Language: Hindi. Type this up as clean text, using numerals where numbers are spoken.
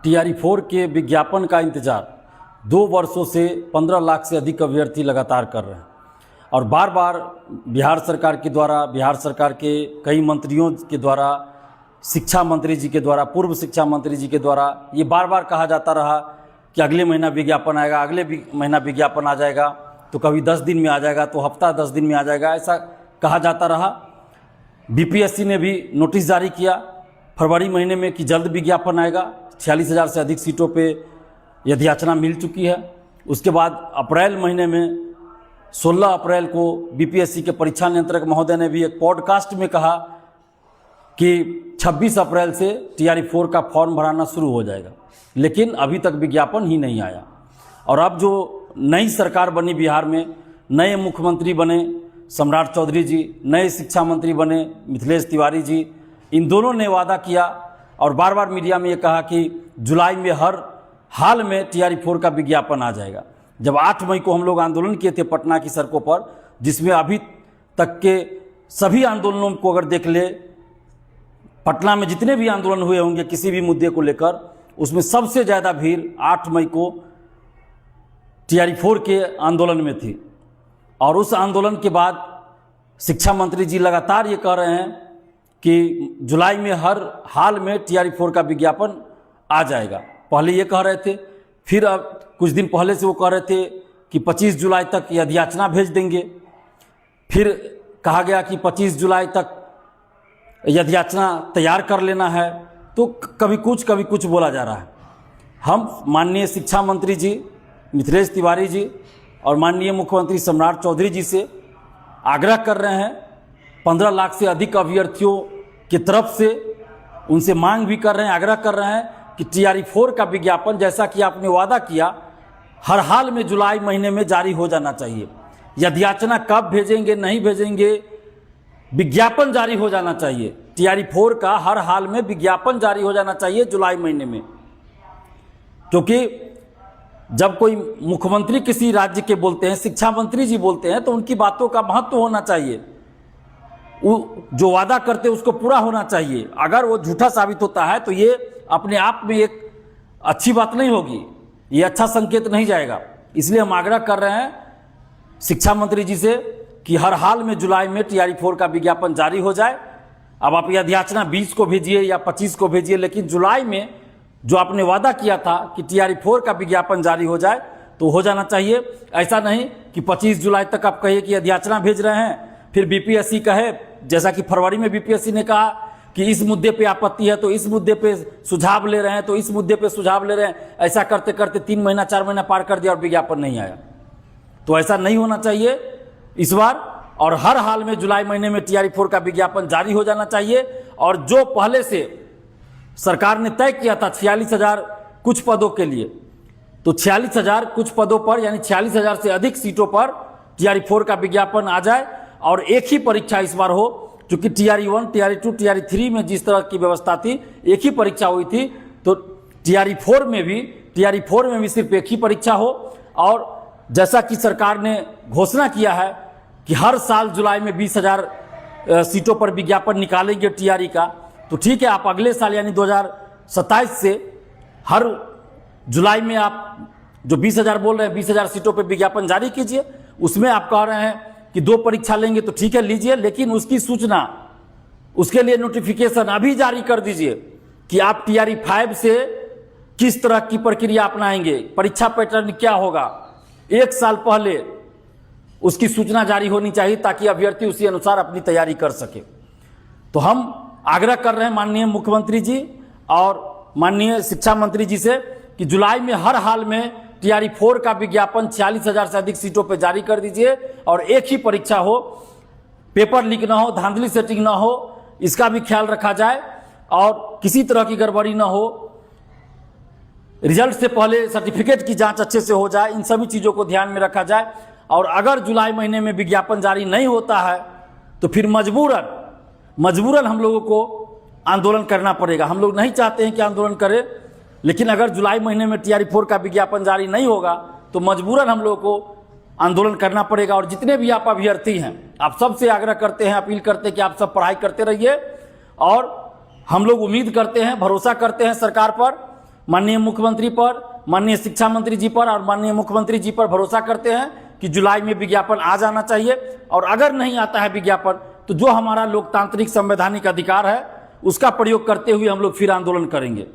TRE4 के विज्ञापन का इंतजार 2 वर्षों से 15 लाख से अधिक अभ्यर्थी लगातार कर रहे हैं और बार बार बिहार सरकार के द्वारा, बिहार सरकार के कई मंत्रियों के द्वारा, शिक्षा मंत्री जी के द्वारा, पूर्व शिक्षा मंत्री जी के द्वारा ये बार बार कहा जाता रहा कि अगले महीना विज्ञापन आएगा, अगले महीना विज्ञापन आ जाएगा, तो कभी 10 दिन में आ जाएगा, तो हफ्ता 10 दिन में आ जाएगा, ऐसा कहा जाता रहा। BPSC ने भी नोटिस जारी किया फरवरी महीने में कि जल्द विज्ञापन आएगा। 46,000 से अधिक सीटों पे याचना मिल चुकी है। उसके बाद अप्रैल महीने में 16 अप्रैल को BPSC के परीक्षा नियंत्रक महोदय ने भी एक पॉडकास्ट में कहा कि 26 अप्रैल से TRE4 का फॉर्म भराना शुरू हो जाएगा, लेकिन अभी तक विज्ञापन ही नहीं आया। और अब जो नई सरकार बनी बिहार में, नए मुख्यमंत्री बने सम्राट चौधरी जी, नए शिक्षा मंत्री बने मिथिलेश तिवारी जी, इन दोनों ने वादा किया और बार बार मीडिया में ये कहा कि जुलाई में हर हाल में TRE4 का विज्ञापन आ जाएगा। जब 8 मई को हम लोग आंदोलन किए थे पटना की सड़कों पर, जिसमें अभी तक के सभी आंदोलनों को अगर देख ले, पटना में जितने भी आंदोलन हुए होंगे किसी भी मुद्दे को लेकर, उसमें सबसे ज़्यादा भीड़ 8 मई को TRE4 के आंदोलन में थी। और उस आंदोलन के बाद शिक्षा मंत्री जी लगातार ये कह रहे हैं कि जुलाई में हर हाल में TRE4 का विज्ञापन आ जाएगा। पहले ये कह रहे थे, फिर अब कुछ दिन पहले से वो कह रहे थे कि 25 जुलाई तक याचना भेज देंगे, फिर कहा गया कि 25 जुलाई तक याचना तैयार कर लेना है। तो कभी कुछ बोला जा रहा है। हम माननीय शिक्षा मंत्री जी मिथिलेश तिवारी जी और माननीय मुख्यमंत्री सम्राट चौधरी जी से आग्रह कर रहे हैं, 15 लाख से अधिक अभ्यर्थियों की तरफ से उनसे मांग भी कर रहे हैं, आग्रह कर रहे हैं कि TRE4 का विज्ञापन, जैसा कि आपने वादा किया, हर हाल में जुलाई महीने में जारी हो जाना चाहिए। याचना कब भेजेंगे नहीं भेजेंगे, विज्ञापन जारी हो जाना चाहिए। TRE4 का हर हाल में विज्ञापन जारी हो जाना चाहिए जुलाई महीने में, क्योंकि जब कोई मुख्यमंत्री किसी राज्य के बोलते हैं, शिक्षा मंत्री जी बोलते हैं, तो उनकी बातों का महत्व होना चाहिए। वो जो वादा करते हैं उसको पूरा होना चाहिए। अगर वो झूठा साबित होता है तो ये अपने आप में एक अच्छी बात नहीं होगी, ये अच्छा संकेत नहीं जाएगा। इसलिए हम आग्रह कर रहे हैं शिक्षा मंत्री जी से कि हर हाल में जुलाई में TRE4 का विज्ञापन जारी हो जाए। अब आप याचना 20 को भेजिए या 25 को भेजिए, लेकिन जुलाई में जो आपने वादा किया था कि TRE4 का विज्ञापन जारी हो जाए तो हो जाना चाहिए। ऐसा नहीं कि 25 जुलाई तक आप कहिए कि याचना भेज रहे हैं, फिर BPSC कहे, जैसा कि फरवरी में BPSC ने कहा कि इस मुद्दे पे आपत्ति है तो इस मुद्दे पे सुझाव ले रहे हैं, तो इस मुद्दे पे सुझाव ले रहे हैं। ऐसा करते करते 3 महीना 4 महीना पार कर दिया और विज्ञापन नहीं आया। तो ऐसा नहीं होना चाहिए इस बार, और हर हाल में जुलाई महीने में TRE4 का विज्ञापन जारी हो जाना चाहिए। और जो पहले से सरकार ने तय किया था 46,000 कुछ पदों के लिए, तो 46,000 कुछ पदों पर यानी 46,000 से अधिक सीटों पर TRE4 का विज्ञापन आ जाए और एक ही परीक्षा इस बार हो। क्योंकि TRE1, TRE2, TRE3 में जिस तरह की व्यवस्था थी, एक ही परीक्षा हुई थी, तो TRE4 में भी सिर्फ एक ही परीक्षा हो। और जैसा कि सरकार ने घोषणा किया है कि हर साल जुलाई में 20,000 सीटों पर विज्ञापन निकालेंगे TRE का, तो ठीक है, आप अगले साल यानी 2027 से हर जुलाई में आप जो 20,000 बोल रहे हैं, 20,000 सीटों पर विज्ञापन जारी कीजिए। उसमें आप कह रहे हैं कि 2 परीक्षा लेंगे, तो ठीक है लीजिए, लेकिन उसकी सूचना, उसके लिए नोटिफिकेशन अभी जारी कर दीजिए कि आप TRE5 से किस तरह की प्रक्रिया अपनाएंगे, परीक्षा पैटर्न क्या होगा। 1 साल पहले उसकी सूचना जारी होनी चाहिए ताकि अभ्यर्थी उसी अनुसार अपनी तैयारी कर सके। तो हम आग्रह कर रहे हैं माननीय मुख्यमंत्री जी और माननीय शिक्षा मंत्री जी से कि जुलाई में हर हाल में TRE4 का विज्ञापन 46,000 से अधिक सीटों पर जारी कर दीजिए और एक ही परीक्षा हो, पेपर लीक ना हो, धांधली सेटिंग ना हो, इसका भी ख्याल रखा जाए और किसी तरह की गड़बड़ी ना हो। रिजल्ट से पहले सर्टिफिकेट की जांच अच्छे से हो जाए, इन सभी चीज़ों को ध्यान में रखा जाए। और अगर जुलाई महीने में विज्ञापन जारी नहीं होता है तो फिर मजबूरन हम लोगों को आंदोलन करना पड़ेगा। हम लोग नहीं चाहते हैं कि आंदोलन करें, लेकिन अगर जुलाई महीने में TRE4 का विज्ञापन जारी नहीं होगा तो मजबूरन हम लोगों को आंदोलन करना पड़ेगा। और जितने भी आप अभ्यर्थी हैं, आप सबसे आग्रह करते हैं, अपील करते हैं कि आप सब पढ़ाई करते रहिए और हम लोग उम्मीद करते हैं, भरोसा करते हैं सरकार पर माननीय मुख्यमंत्री पर, माननीय शिक्षा मंत्री जी पर और माननीय मुख्यमंत्री जी पर भरोसा करते हैं कि जुलाई में विज्ञापन आ जाना चाहिए। और अगर नहीं आता है विज्ञापन तो जो हमारा लोकतांत्रिक संवैधानिक अधिकार है उसका प्रयोग करते हुए हम लोग फिर आंदोलन करेंगे।